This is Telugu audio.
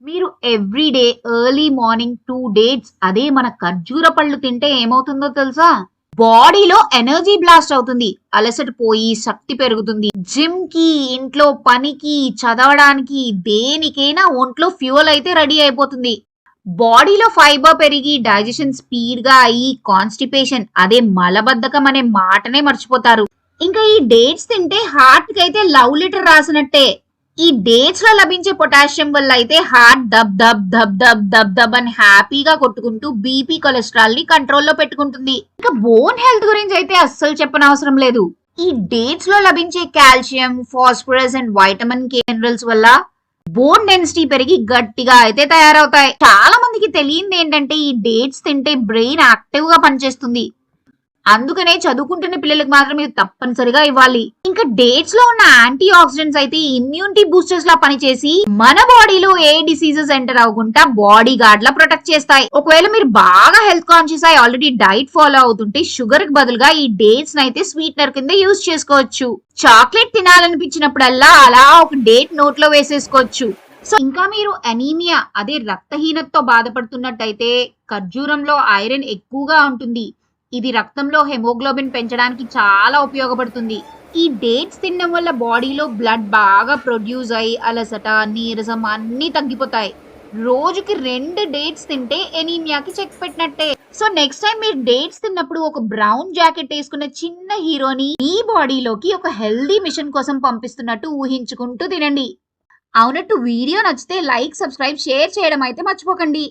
మీరు ఎవ్రీడే ఎర్లీ మార్నింగ్ 2 డేట్స్ అదే మన ఖర్జూర పళ్ళు తింటే ఏమవుతుందో తెలుసా? బాడీలో ఎనర్జీ బ్లాస్ట్ అవుతుంది. అలసట పోయి శక్తి పెరుగుతుంది. జిమ్ కి, ఇంట్లో పనికి, చదవడానికి దేనికైనా ఒంట్లో ఫ్యూయల్ అయితే రెడీ అయిపోతుంది. బాడీలో ఫైబర్ పెరిగి డైజెషన్ స్పీడ్ గా అయ్యి కాన్స్టిపేషన్ అదే మలబద్ధకం అనే మాటనే మర్చిపోతారు. ఇంకా ఈ డేట్స్ తింటే హార్ట్ కి అయితే లవ్ లెటర్ రాసినట్టే. ఈ డేట్స్ లో లభించే పొటాషియం వల్ల అయితే హార్ట్ దబ్ దబ్ దబ్ దబ్ దబ్ దబ్ అని హ్యాపీగా కొట్టుకుంటూ బీపీ కొలెస్ట్రాల్ ని కంట్రోల్లో పెట్టుకుంటుంది. ఇక బోన్ హెల్త్ గురించి అయితే అస్సలు చెప్పనవసరం లేదు. ఈ డేట్స్ లో లభించే calcium, phosphorus and vitamin K minerals వల్ల బోన్ డెన్సిటీ పెరిగి గట్టిగా అయితే తయారవుతాయి. చాలా మందికి తెలియంది ఏంటంటే ఈ డేట్స్ తింటే బ్రెయిన్ యాక్టివ్ గా పనిచేస్తుంది. అందుకనే చదువుకుంటున్న పిల్లలకు మాత్రం ఇది తప్పనిసరిగా ఇవ్వాలి. ఇంకా డేట్స్ లో ఉన్న యాంటీ ఆక్సిడెంట్స్ అయితే ఇమ్యూనిటీ బూస్టర్స్ లా పనిచేసి మన బాడీలో ఏ డిసీజెస్ ఎంటర్ అవ్వకుండా బాడీ గార్డ్ లా ప్రొటెక్ట్ చేస్తాయి. ఒకవేళ మీరు బాగా హెల్త్ కాన్షియస్ అయి ఆల్రెడీ డైట్ ఫాలో అవుతుంటే షుగర్ కి బదులుగా ఈ డేట్స్ అయితే స్వీట్నర్ కింద యూజ్ చేసుకోవచ్చు. చాక్లెట్ తినాలనిపించినప్పుడల్లా అలా ఒక డేట్ నోట్ లో వేసేసుకోవచ్చు. సో ఇంకా మీరు అనీమియా అదే రక్తహీనతతో బాధపడుతున్నట్టయితే ఖర్జూరంలో ఐరన్ ఎక్కువగా ఉంటుంది. ఇది రక్తంలో హెమోగ్లోబిన్ పెంచడానికి చాలా ఉపయోగపడుతుంది. ఈ డేట్స్ తినడం వల్ల బాడీలో బ్లడ్ బాగా ప్రొడ్యూస్ అయ్యి అలసట, నీరసం అన్ని తగ్గిపోతాయి. రోజుకి 2 డేట్స్ తింటే ఎనీమియాకి చెక్ పెట్టినట్టే. సో నెక్స్ట్ టైం మీరు డేట్స్ తిన్నప్పుడు ఒక బ్రౌన్ జాకెట్ వేసుకున్న చిన్న హీరోని మీ బాడీలోకి ఒక హెల్దీ మిషన్ కోసం పంపిస్తున్నట్టు ఊహించుకుంటూ తినండి. అవునట్టు వీడియో నచ్చితే లైక్, సబ్స్క్రైబ్, షేర్ చేయడం అయితే మర్చిపోకండి.